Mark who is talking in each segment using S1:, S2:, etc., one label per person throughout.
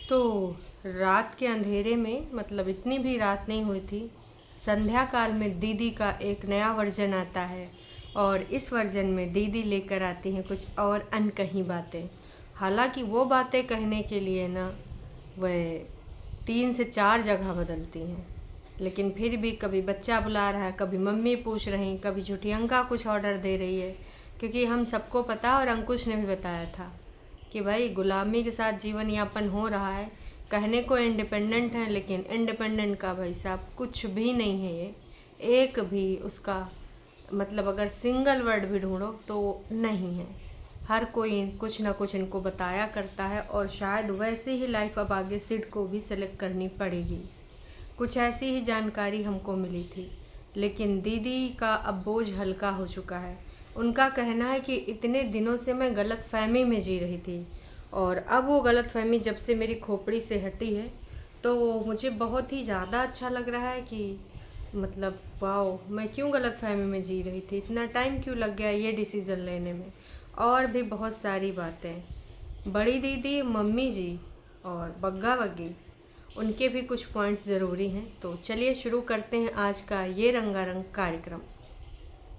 S1: तो रात के अंधेरे में, मतलब इतनी भी रात नहीं हुई थी, संध्या काल में दीदी का एक नया वर्जन आता है। और इस वर्जन में दीदी लेकर आती हैं कुछ और अनकही बातें। हालांकि वो बातें कहने के लिए ना वह 3 से 4 जगह बदलती हैं, लेकिन फिर भी कभी बच्चा बुला रहा है, कभी मम्मी पूछ रही, कभी झुठियंका कुछ ऑर्डर दे रही है। क्योंकि हम सबको पता, और अंकुश ने भी बताया था कि भाई गुलामी के साथ जीवन यापन हो रहा है। कहने को इंडिपेंडेंट है, लेकिन इंडिपेंडेंट का भाई साहब कुछ भी नहीं है। ये एक भी उसका मतलब अगर सिंगल वर्ड भी ढूंढो तो नहीं है। हर कोई कुछ ना कुछ इनको बताया करता है, और शायद वैसे ही लाइफ अब आगे सिड को भी सेलेक्ट करनी पड़ेगी। कुछ ऐसी ही जानकारी हमको मिली थी। लेकिन दीदी का अब बोझ हल्का हो चुका है। उनका कहना है कि इतने दिनों से मैं गलत फहमी में जी रही थी, और अब वो गलत फहमी जब से मेरी खोपड़ी से हटी है तो मुझे बहुत ही ज़्यादा अच्छा लग रहा है कि मतलब वाओ, मैं क्यों गलत फहमी में जी रही थी, इतना टाइम क्यों लग गया ये डिसीज़न लेने में। और भी बहुत सारी बातें, बड़ी दीदी, मम्मी जी और बग्गा बग्गी, उनके भी कुछ पॉइंट्स ज़रूरी हैं। तो चलिए शुरू करते हैं आज का ये रंगारंग कार्यक्रम।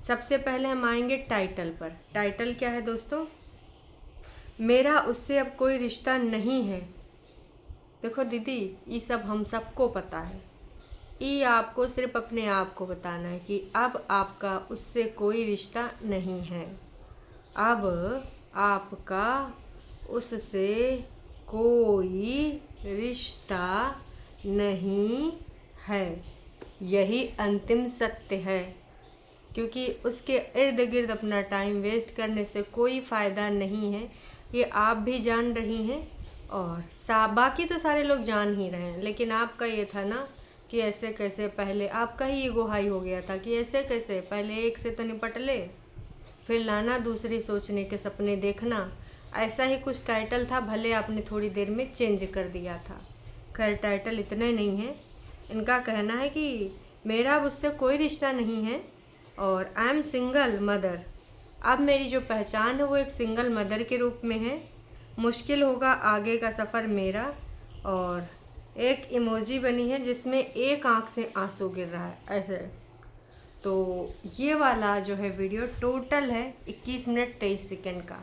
S1: सबसे पहले हम आएंगे टाइटल पर। टाइटल क्या है दोस्तों? मेरा उससे अब कोई रिश्ता नहीं है। देखो दीदी, ये सब हम सबको पता है। ये आपको सिर्फ अपने आप को बताना है कि अब आपका उससे कोई रिश्ता नहीं है। अब आपका उससे कोई रिश्ता नहीं है। यही अंतिम सत्य है। क्योंकि उसके इर्द गिर्द अपना टाइम वेस्ट करने से कोई फ़ायदा नहीं है। ये आप भी जान रही हैं, और बाकी तो सारे लोग जान ही रहे हैं। लेकिन आपका ये था ना कि ऐसे कैसे, पहले आपका ही ईगो हाई हो गया था कि ऐसे कैसे, पहले एक से तो निपट ले, फिर लाना दूसरी सोचने के सपने देखना। ऐसा ही कुछ टाइटल था, भले आपने थोड़ी देर में चेंज कर दिया था। खैर, टाइटल इतने नहीं है। इनका कहना है कि मेरा अब उससे कोई रिश्ता नहीं है, और आई एम सिंगल मदर। अब मेरी जो पहचान है वो एक सिंगल मदर के रूप में है। मुश्किल होगा आगे का सफ़र मेरा। और एक इमोजी बनी है जिसमें एक आंख से आंसू गिर रहा है, ऐसे। तो ये वाला जो है वीडियो टोटल है 21 मिनट 23 सेकेंड का।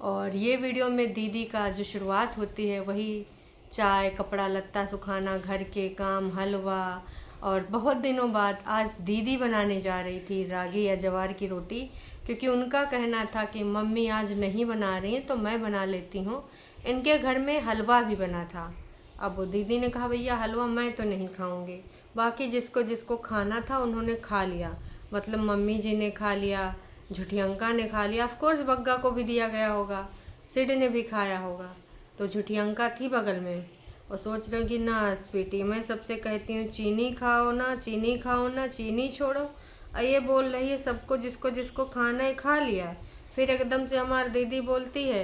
S1: और ये वीडियो में दीदी का जो शुरुआत होती है वही चाय, कपड़ा लत्ता सुखाना, घर के काम, हलवा, और बहुत दिनों बाद आज दीदी बनाने जा रही थी रागी या जवार की रोटी। क्योंकि उनका कहना था कि मम्मी आज नहीं बना रही हैं तो मैं बना लेती हूँ। इनके घर में हलवा भी बना था। अब वो दीदी ने कहा भैया हलवा मैं तो नहीं खाऊंगी। बाकी जिसको जिसको खाना था उन्होंने खा लिया। मतलब मम्मी जी ने खा लिया, झुठियंका ने खा लिया, ऑफ कोर्स बग्गा को भी दिया गया होगा, सिड ने भी खाया होगा। तो झुठियंका थी बगल में और सोच रही कि ना स्वीटी, मैं सबसे कहती हूँ चीनी खाओ ना, चीनी खाओ ना, चीनी छोड़ो, और ये बोल रही है सबको जिसको जिसको खाना है खा लिया। फिर एकदम से हमारी दीदी बोलती है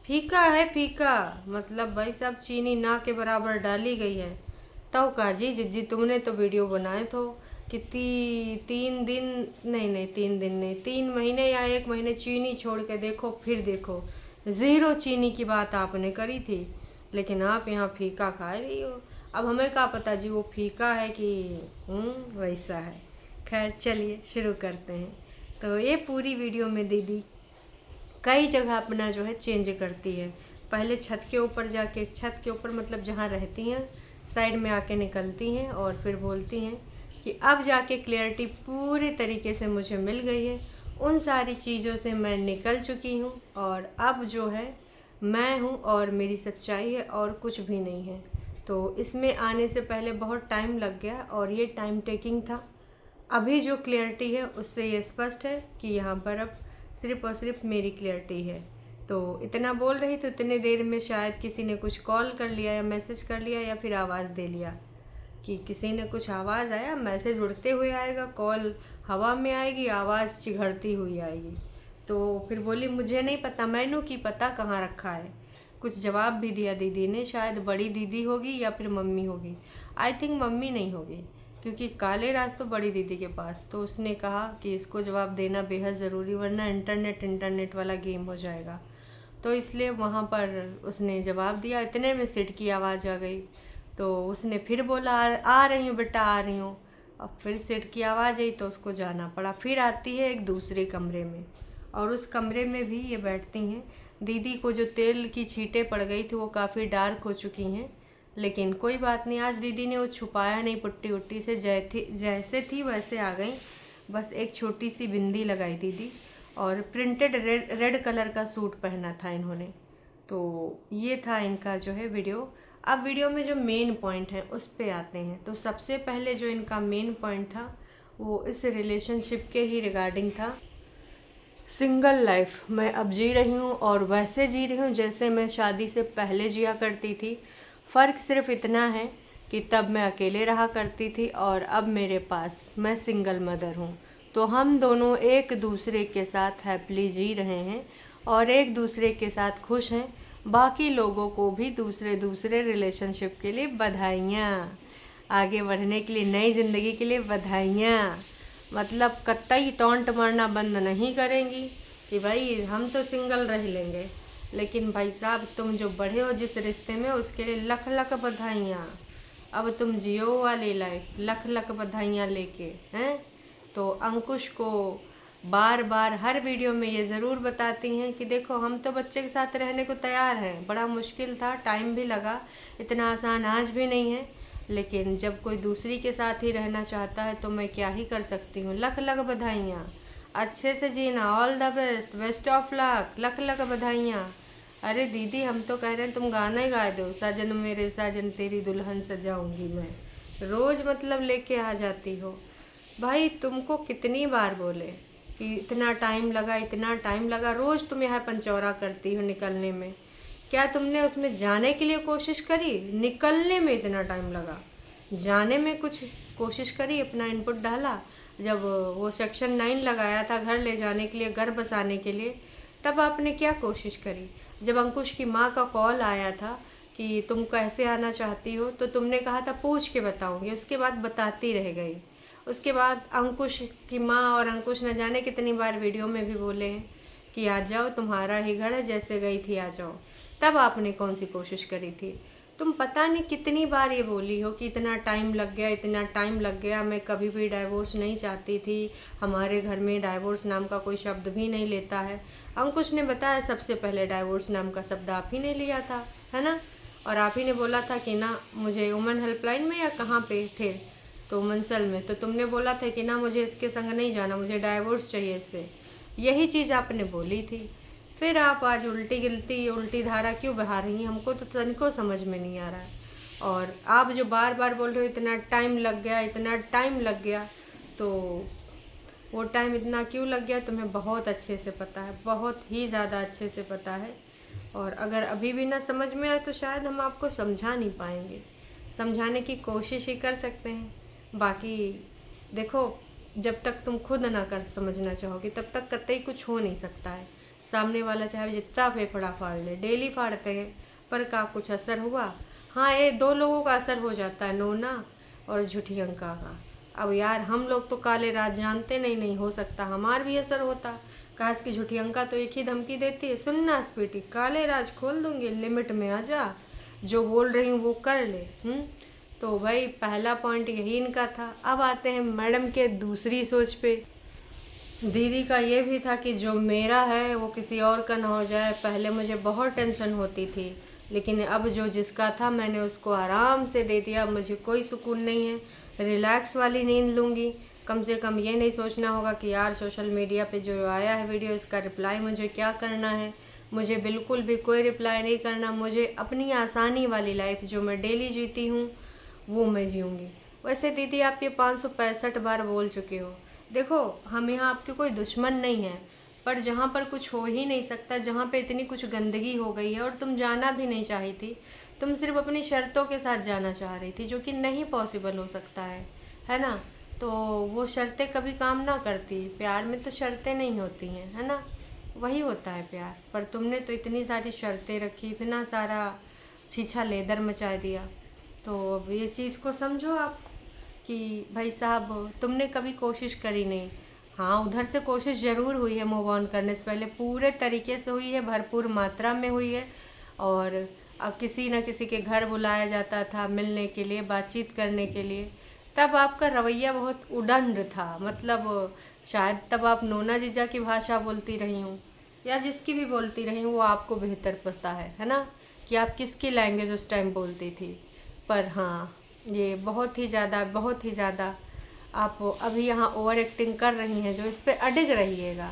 S1: फीका है फीका। मतलब भाई साहब चीनी ना के बराबर डाली गई है। तो काजी जिज्जी, तुमने तो वीडियो बनाए तो कि 3 दिन, नहीं 3 दिन नहीं, 3 महीने या 1 महीने चीनी छोड़ के देखो, फिर देखो ज़ीरो चीनी की बात आपने करी थी, लेकिन आप यहाँ फीका खा रही हो। अब हमें क्या पता जी वो फीका है कि वैसा है। खैर चलिए शुरू करते हैं। तो ये पूरी वीडियो में दीदी कई जगह अपना जो है चेंज करती है। पहले छत के ऊपर जाके, छत के ऊपर मतलब जहाँ रहती हैं, साइड में आके निकलती हैं और फिर बोलती हैं कि अब जाके क्लियरिटी पूरी तरीके से मुझे मिल गई है, उन सारी चीज़ों से मैं निकल चुकी हूँ, और अब जो है मैं हूँ और मेरी सच्चाई है और कुछ भी नहीं है। तो इसमें आने से पहले बहुत टाइम लग गया और ये टाइम टेकिंग था। अभी जो क्लियरिटी है उससे ये स्पष्ट है कि यहाँ पर अब सिर्फ और सिर्फ मेरी क्लियरिटी है। तो इतना बोल रही तो इतने देर में शायद किसी ने कुछ कॉल कर लिया या मैसेज कर लिया या फिर आवाज़ दे लिया कि किसी ने कुछ आवाज़ आया, मैसेज उड़ते हुए आएगा, कॉल हवा में आएगी, आवाज़ चिघड़ती हुई आएगी। तो फिर बोली मुझे नहीं पता, मैनू की पता कहाँ रखा है। कुछ जवाब भी दिया दीदी ने, शायद बड़ी दीदी होगी या फिर मम्मी होगी। आई थिंक मम्मी नहीं होगी, क्योंकि काले राज तो बड़ी दीदी के पास। तो उसने कहा कि इसको जवाब देना बेहद ज़रूरी, वरना इंटरनेट वाला गेम हो जाएगा। तो इसलिए वहाँ पर उसने जवाब दिया। इतने में सिड की आवाज़ आ गई, तो उसने फिर बोला आ रही हूँ बेटा, आ रही हूँ। अब फिर सिड की आवाज़ आई तो उसको जाना पड़ा। फिर आती है एक दूसरे कमरे में, और उस कमरे में भी ये बैठती हैं। दीदी को जो तेल की छींटें पड़ गई थी वो काफ़ी डार्क हो चुकी हैं, लेकिन कोई बात नहीं, आज दीदी ने वो छुपाया नहीं, पुट्टी उट्टी से जैसे थी वैसे आ गई। बस एक छोटी सी बिंदी लगाई दीदी, और प्रिंटेड रेड कलर का सूट पहना था इन्होंने। तो ये था इनका जो है वीडियो। अब वीडियो में जो मेन पॉइंट है उस पे आते हैं। तो सबसे पहले जो इनका मेन पॉइंट था वो इस रिलेशनशिप के ही रिगार्डिंग था। सिंगल लाइफ मैं अब जी रही हूँ, और वैसे जी रही हूँ जैसे मैं शादी से पहले जिया करती थी। फ़र्क सिर्फ इतना है कि तब मैं अकेले रहा करती थी और अब मेरे पास मैं सिंगल मदर हूँ। तो हम दोनों एक दूसरे के साथ हैप्पीली जी रहे हैं और एक दूसरे के साथ खुश हैं। बाकी लोगों को भी दूसरे दूसरे रिलेशनशिप के लिए बधाइयाँ, आगे बढ़ने के लिए, नई ज़िंदगी के लिए बधाइयाँ। मतलब कतई टॉन्ट मारना बंद नहीं करेंगी कि भाई हम तो सिंगल रह लेंगे, लेकिन भाई साहब तुम जो बढ़े हो जिस रिश्ते में उसके लिए लख लख बधाइयाँ। अब तुम जियो वाली लाइफ, लख लख बधाइयाँ लेके हैं। तो अंकुश को बार बार हर वीडियो में ये ज़रूर बताती हैं कि देखो हम तो बच्चे के साथ रहने को तैयार हैं। बड़ा मुश्किल था, टाइम भी लगा, इतना आसान आज भी नहीं है, लेकिन जब कोई दूसरी के साथ ही रहना चाहता है तो मैं क्या ही कर सकती हूँ। लख लख बधाइयाँ, अच्छे से जीना, all the best, best of luck, लख लख बधाइयाँ। अरे दीदी हम तो कह रहे हैं तुम गाना ही गा दो, साजन मेरे साजन तेरी दुल्हन सजाऊंगी मैं। रोज़ मतलब लेके आ जाती हो। भाई तुमको कितनी बार बोले कि इतना टाइम लगा, इतना टाइम लगा, रोज़ तुम यहाँ पंचौरा करती हो निकलने में। क्या तुमने उसमें जाने के लिए कोशिश करी? निकलने में इतना टाइम लगा, जाने में कुछ कोशिश करी, अपना इनपुट डाला? जब वो सेक्शन 9 लगाया था घर ले जाने के लिए, घर बसाने के लिए, तब आपने क्या कोशिश करी? जब अंकुश की माँ का कॉल आया था कि तुम कैसे आना चाहती हो, तो तुमने कहा था पूछ के बताऊंगी, उसके बाद बताती रह गई। उसके बाद अंकुश की माँ और अंकुश न जाने कितनी बार वीडियो में भी बोले हैं कि आ जाओ, तुम्हारा ही घर है, जैसे गई थी आ जाओ। तब आपने कौन सी कोशिश करी थी? तुम पता नहीं कितनी बार ये बोली हो कि इतना टाइम लग गया, इतना टाइम लग गया, मैं कभी भी डाइवोर्स नहीं चाहती थी, हमारे घर में डाइवोर्स नाम का कोई शब्द भी नहीं लेता है। अंकुश ने बताया सबसे पहले डाइवोर्स नाम का शब्द आप ही ने लिया था, है ना? और आप ही ने बोला था कि ना मुझे वुमेन हेल्पलाइन में, या कहाँ पे थे, तो मंसल में, तो तुमने बोला था कि ना मुझे इसके संग नहीं जाना, मुझे डाइवोर्स चाहिए इससे। यही चीज़ आपने बोली थी। फिर आप आज उल्टी गिलती उल्टी धारा क्यों बहा रही हैं? हमको तो तनिको समझ में नहीं आ रहा है। और आप जो बार बार बोल रहे हो इतना टाइम लग गया, इतना टाइम लग गया, तो वो टाइम इतना क्यों लग गया तुम्हें बहुत अच्छे से पता है, बहुत ही ज़्यादा अच्छे से पता है। और अगर अभी भी ना समझ में आए तो शायद हम आपको समझा नहीं पाएंगे, समझाने की कोशिश ही कर सकते हैं। बाकी देखो, जब तक तुम खुद ना कर समझना चाहोगे तब तक कतई कुछ हो नहीं सकता है। सामने वाला चाहे जितना फेफड़ा फाड़ ले, डेली फाड़ते हैं, पर का कुछ असर हुआ? हाँ, ये दो लोगों का असर हो जाता है, नोना और झूठी अंका का। अब यार हम लोग तो काले राज जानते नहीं, नहीं हो सकता हमार भी असर होता। काश की झूठी अंका तो एक ही धमकी देती है, सुनना स्पीटी, काले राज खोल दूंगी, लिमिट में आ जा, जो बोल रही हूँ वो कर ले। तो भाई पहला पॉइंट यही इनका था। अब आते हैं मैडम के दूसरी सोच पे। दीदी का ये भी था कि जो मेरा है वो किसी और का ना हो जाए। पहले मुझे बहुत टेंशन होती थी, लेकिन अब जो जिसका था मैंने उसको आराम से दे दिया। मुझे कोई सुकून नहीं है, रिलैक्स वाली नींद लूँगी। कम से कम ये नहीं सोचना होगा कि यार सोशल मीडिया पे जो आया है वीडियो, इसका रिप्लाई मुझे क्या करना है। मुझे बिल्कुल भी कोई रिप्लाई नहीं करना। मुझे अपनी आसानी वाली लाइफ जो मैं डेली जीती हूँ वो मैं जीऊँगी। वैसे दीदी आप ये 565 बार बोल चुके हो। देखो हम यहाँ आपके कोई दुश्मन नहीं है, पर जहाँ पर कुछ हो ही नहीं सकता, जहाँ पे इतनी कुछ गंदगी हो गई है और तुम जाना भी नहीं चाही थी, तुम सिर्फ अपनी शर्तों के साथ जाना चाह रही थी, जो कि नहीं पॉसिबल हो सकता है ना? तो वो शर्तें कभी काम ना करती। प्यार में तो शर्तें नहीं होती हैं, है ना? वही होता है प्यार। पर तुमने तो इतनी सारी शर्तें रखी, इतना सारा छीछा लेदर मचा दिया। तो अब ये चीज़ को समझो आप कि भाई साहब तुमने कभी कोशिश करी नहीं। हाँ, उधर से कोशिश ज़रूर हुई है मूव ऑन करने से पहले, पूरे तरीके से हुई है, भरपूर मात्रा में हुई है। और अब किसी न किसी के घर बुलाया जाता था मिलने के लिए, बातचीत करने के लिए। तब आपका रवैया बहुत उदंड था, मतलब शायद तब आप नोना जीजा की भाषा बोलती रही हूँ, या जिसकी भी बोलती रही हूँ वो आपको बेहतर पता है ना, कि आप किसकी लैंग्वेज उस टाइम बोलती थी। पर हाँ, ये बहुत ही ज़्यादा आप अभी यहाँ ओवर एक्टिंग कर रही हैं, जो इस पे अडिग रहिएगा।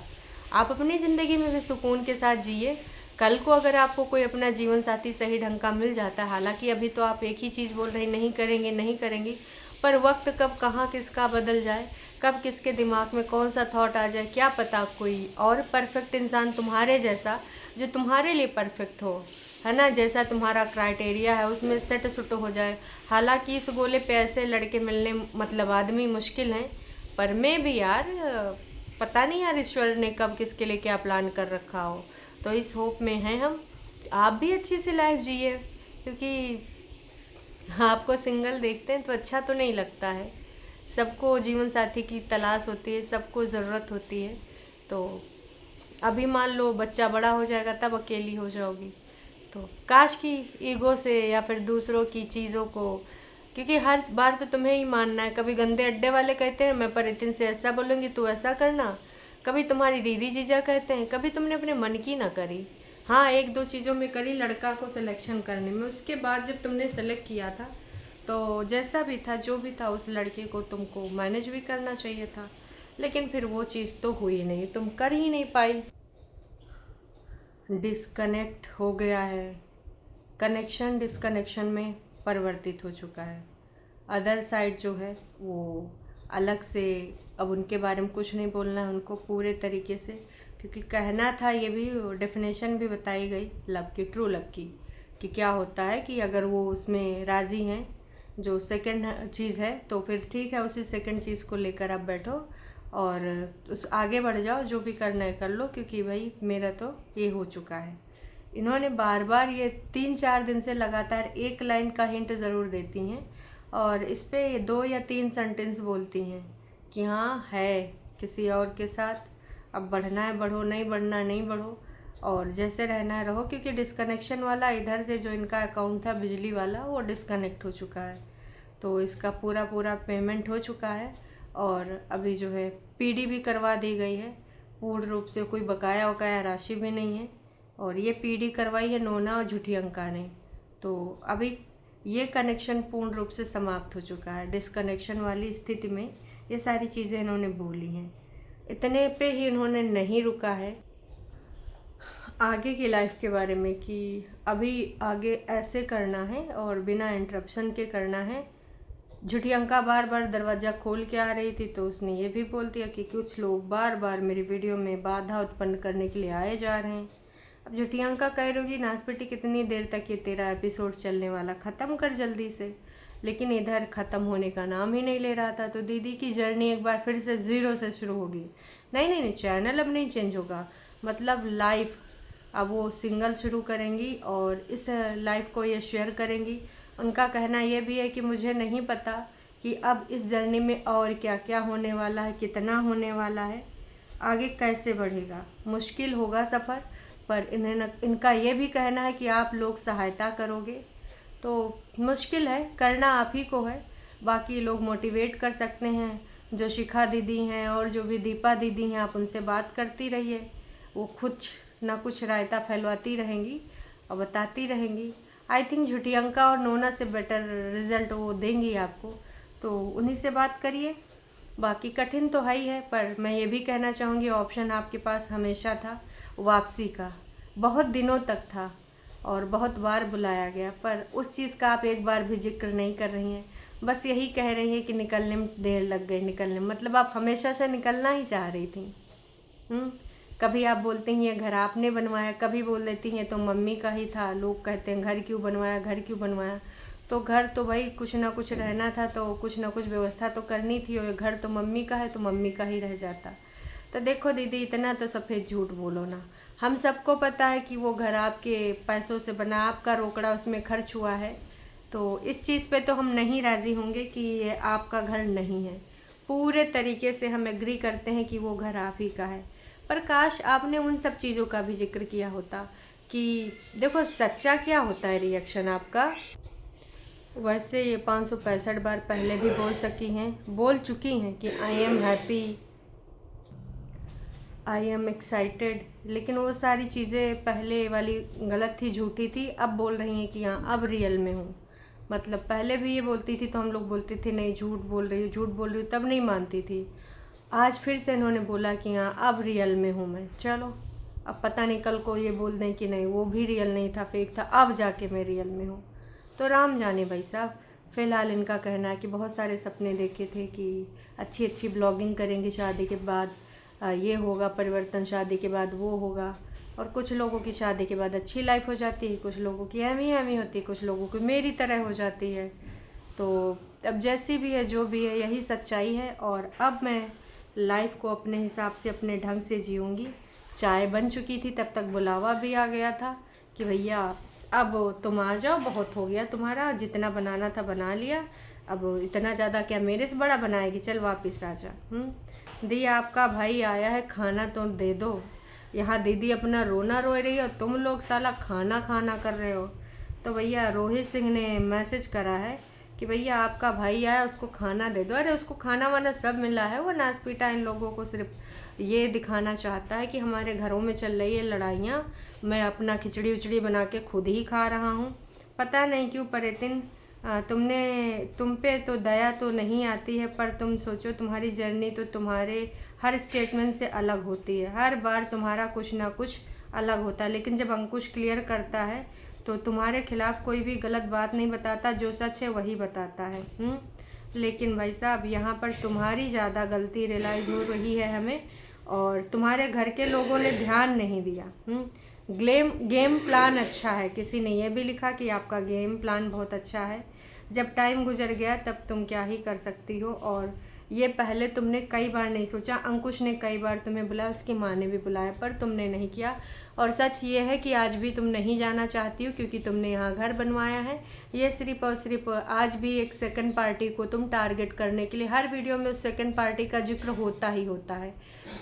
S1: आप अपनी ज़िंदगी में भी सुकून के साथ जिए। कल को अगर आपको कोई अपना जीवन साथी सही ढंग का मिल जाता है, हालांकि अभी तो आप एक ही चीज़ बोल रही, नहीं करेंगे नहीं करेंगी, पर वक्त कब कहाँ किसका बदल जाए, कब किसके दिमाग में कौन सा थॉट आ जाए, क्या पता कोई और परफेक्ट इंसान तुम्हारे जैसा, जो तुम्हारे लिए परफेक्ट हो, है ना, जैसा तुम्हारा क्राइटेरिया है उसमें सेट सुट हो जाए। हालांकि इस गोले पे ऐसे लड़के मिलने मतलब आदमी मुश्किल हैं, पर मैं भी यार पता नहीं यार ईश्वर ने कब किसके लिए क्या प्लान कर रखा हो। तो इस होप में हैं हम, आप भी अच्छी सी लाइफ जिए, क्योंकि आपको सिंगल देखते हैं तो अच्छा तो नहीं लगता है। सबको जीवन साथी की तलाश होती है, सबको ज़रूरत होती है। तो अभी मान लो बच्चा बड़ा हो जाएगा तब अकेली हो जाओगी। तो काश की ईगो से या फिर दूसरों की चीज़ों को, क्योंकि हर बार तो तुम्हें ही मानना है। कभी गंदे अड्डे वाले कहते हैं मैं परितिन से ऐसा बोलूँगी तू ऐसा करना, कभी तुम्हारी दीदी जीजा कहते हैं, कभी तुमने अपने मन की ना करी। हाँ, एक दो चीज़ों में करी, लड़का को सिलेक्शन करने में। उसके बाद जब तुमने सेलेक्ट किया था तो जैसा भी था जो भी था उस लड़के को तुमको मैनेज भी करना चाहिए था, लेकिन फिर वो चीज़ तो हुई नहीं, तुम कर ही नहीं पाई। डिस्कनेक्ट हो गया है, कनेक्शन डिस्कनेक्शन में परिवर्तित हो चुका है। अदर साइड जो है वो अलग से, अब उनके बारे में कुछ नहीं बोलना है उनको पूरे तरीके से, क्योंकि कहना था ये भी, डेफिनेशन भी बताई गई लव की, ट्रू लव की, कि क्या होता है कि अगर वो उसमें राज़ी हैं, जो सेकंड चीज़ है, तो फिर ठीक है, उसी सेकंड चीज़ को लेकर आप बैठो और उस आगे बढ़ जाओ, जो भी करना है कर लो, क्योंकि भाई मेरा तो ये हो चुका है। इन्होंने बार बार ये 3-4 दिन से लगातार एक लाइन का हिंट ज़रूर देती हैं, और इस पे 2 या 3 सेंटेंस बोलती हैं कि हाँ है किसी और के साथ, अब बढ़ना है बढ़ो, नहीं बढ़ना नहीं बढ़ो, और जैसे रहना है रहो। क्योंकि डिस्कनेक्शन वाला इधर से जो इनका अकाउंट था बिजली वाला वो डिस्कनेक्ट हो चुका है, तो इसका पूरा पूरा पेमेंट हो चुका है, और अभी जो है पीडी भी करवा दी गई है। पूर्ण रूप से कोई बकाया वकाया राशि भी नहीं है, और ये पीडी करवाई है नोना और झूठी अंका ने। तो अभी ये कनेक्शन पूर्ण रूप से समाप्त हो चुका है। डिस्कनेक्शन वाली स्थिति में ये सारी चीज़ें इन्होंने बोली हैं। इतने पे ही इन्होंने नहीं रुका है, आगे की लाइफ के बारे में, कि अभी आगे ऐसे करना है और बिना इंटरप्शन के करना है। झूठी अंका बार बार दरवाज़ा खोल के आ रही थी, तो उसने ये भी बोल दिया कि कुछ लोग बार बार मेरी वीडियो में बाधा उत्पन्न करने के लिए आए जा रहे हैं। अब झूठी अंका कह रही होगी नासपीटी कितनी देर तक ये तेरा एपिसोड चलने वाला, ख़त्म कर जल्दी से। लेकिन इधर ख़त्म होने का नाम ही नहीं ले रहा था, तो दीदी की जर्नी एक बार फिर से ज़ीरो से शुरू होगी। नहीं नहीं नहीं, चैनल अब नहीं चेंज होगा, मतलब लाइफ अब वो सिंगल शुरू करेंगी और इस लाइफ को ये शेयर करेंगी। उनका कहना ये भी है कि मुझे नहीं पता कि अब इस जर्नी में और क्या क्या होने वाला है, कितना होने वाला है, आगे कैसे बढ़ेगा, मुश्किल होगा सफ़र, पर इनका ये भी कहना है कि आप लोग सहायता करोगे। तो मुश्किल है, करना आप ही को है। बाकी लोग मोटिवेट कर सकते हैं, जो शिखा दीदी हैं और जो भी दीपा दीदी हैं, आप उनसे बात करती रहिए, वो कुछ ना कुछ रायता फैलवाती रहेंगी और बताती रहेंगी। आई थिंक झूठी अंका और नोना से बेटर रिजल्ट वो देंगी आपको, तो उन्हीं से बात करिए। बाकी कठिन तो है ही है, पर मैं ये भी कहना चाहूँगी ऑप्शन आपके पास हमेशा था वापसी का, बहुत दिनों तक था और बहुत बार बुलाया गया, पर उस चीज़ का आप एक बार भी जिक्र नहीं कर रही हैं। बस यही कह रही हैं कि निकलने में देर लग गई, निकलने में, मतलब आप हमेशा से निकलना ही चाह रही थी। कभी आप बोलती हैं ये घर आपने बनवाया, कभी बोल देती हैं तो मम्मी का ही था, लोग कहते हैं घर क्यों बनवाया, घर क्यों बनवाया। तो घर तो भाई कुछ ना कुछ रहना था, तो कुछ ना कुछ व्यवस्था तो करनी थी, और घर तो मम्मी का है तो मम्मी का ही रह जाता। तो देखो दीदी, इतना तो सफ़ेद झूठ बोलो ना। हम सबको पता है कि वो घर आपके पैसों से बना, आपका रोकड़ा उसमें खर्च हुआ है, तो इस चीज़ पे तो हम नहीं राज़ी होंगे कि ये आपका घर नहीं है। पूरे तरीके से हम एग्री करते हैं कि वो घर आप ही का है। पर काश आपने उन सब चीज़ों का भी जिक्र किया होता कि देखो सच्चा क्या होता है रिएक्शन आपका। वैसे ये 565 बार पहले भी बोल चुकी हैं कि I am happy, I am excited, लेकिन वो सारी चीज़ें पहले वाली गलत थी, झूठी थी। अब बोल रही हैं कि हाँ अब रियल में हूँ। मतलब पहले भी ये बोलती थी तो हम लोग बोलते थे नहीं झूठ बोल रही हो, तब नहीं मानती थी। आज फिर से इन्होंने बोला कि हाँ अब रियल में हूँ मैं। चलो अब पता नहीं कल को ये बोल दें कि नहीं वो भी रियल नहीं था, फेक था, अब जाके मैं रियल में हूँ। तो राम जाने भाई साहब। फ़िलहाल इनका कहना है कि बहुत सारे सपने देखे थे कि अच्छी अच्छी ब्लॉगिंग करेंगे शादी के बाद, ये होगा परिवर्तन, शादी के बाद वो होगा। और कुछ लोगों की शादी के बाद अच्छी लाइफ हो जाती है, कुछ लोगों की एमी होती है, कुछ लोगों की मेरी तरह हो जाती है। तो अब जैसी भी है जो भी है यही सच्चाई है। और अब मैं लाइफ को अपने हिसाब से अपने ढंग से जीऊँगी। चाय बन चुकी थी, तब तक बुलावा भी आ गया था कि भैया अब तुम आ जाओ, बहुत हो गया तुम्हारा, जितना बनाना था बना लिया, अब इतना ज़्यादा क्या मेरे से बड़ा बनाएगी, चल वापस आ जा। दी आपका भाई आया है, खाना तो दे दो। यहाँ दीदी अपना रोना रो रही हो, तुम लोग साला खाना खाना कर रहे हो। तो भैया रोहित सिंह ने मैसेज करा है कि भैया आपका भाई आया, उसको खाना दे दो। अरे उसको खाना वाना सब मिला है, वो नासपीटा इन लोगों को सिर्फ ये दिखाना चाहता है कि हमारे घरों में चल रही है लड़ाइयाँ, मैं अपना खिचड़ी उचड़ी बना के खुद ही खा रहा हूँ। पता नहीं क्यों परितिन तुम पे तो दया तो नहीं आती है, पर तुम सोचो तुम्हारी जर्नी तो तुम्हारे हर स्टेटमेंट से अलग होती है। हर बार तुम्हारा कुछ ना कुछ अलग होता है, लेकिन जब अंकुश क्लियर करता है तो तुम्हारे खिलाफ कोई भी गलत बात नहीं बताता, जो सच है वही बताता है। लेकिन भाई साहब यहाँ पर तुम्हारी ज़्यादा गलती रियलाइज़ हो रही है हमें, और तुम्हारे घर के लोगों ने ध्यान नहीं दिया। गेम प्लान अच्छा है, किसी ने यह भी लिखा कि आपका गेम प्लान बहुत अच्छा है। जब टाइम गुजर गया तब तुम क्या ही कर सकती हो, और ये पहले तुमने कई बार नहीं सोचा। अंकुश ने कई बार तुम्हें बुलाया, उसकी माँ ने भी बुलाया, पर तुमने नहीं किया। और सच ये है कि आज भी तुम नहीं जाना चाहती हो, क्योंकि तुमने यहाँ घर बनवाया है। ये सिर्फ और सिर्फ आज भी एक सेकंड पार्टी को तुम टारगेट करने के लिए, हर वीडियो में उस सेकंड पार्टी का जिक्र होता ही होता है।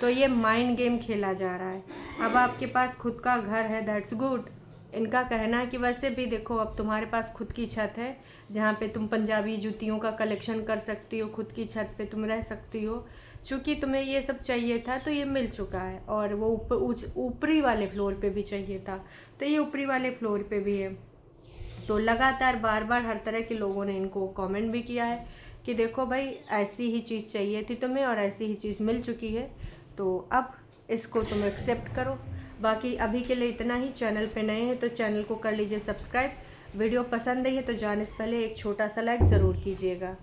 S1: तो ये माइंड गेम खेला जा रहा है। अब आपके पास खुद का घर है, दैट्स गुड। इनका कहना है कि वैसे भी देखो अब तुम्हारे पास खुद की छत है, जहाँ पे तुम पंजाबी जूतियों का कलेक्शन कर सकती हो, खुद की छत पे तुम रह सकती हो। चूँकि तुम्हें ये सब चाहिए था तो ये मिल चुका है, और वो ऊपरी वाले फ्लोर पे भी चाहिए था, तो ये ऊपरी वाले फ्लोर पे भी है। तो लगातार बार बार हर तरह के लोगों ने इनको कमेंट भी किया है कि देखो भाई ऐसी ही चीज़ चाहिए थी तुम्हें और ऐसी ही चीज़ मिल चुकी है, तो अब इसको तुम एक्सेप्ट करो। बाकी अभी के लिए इतना ही। चैनल पे नए हैं तो चैनल को कर लीजिए सब्सक्राइब। वीडियो पसंद आई है तो जाने से पहले एक छोटा सा लाइक ज़रूर कीजिएगा।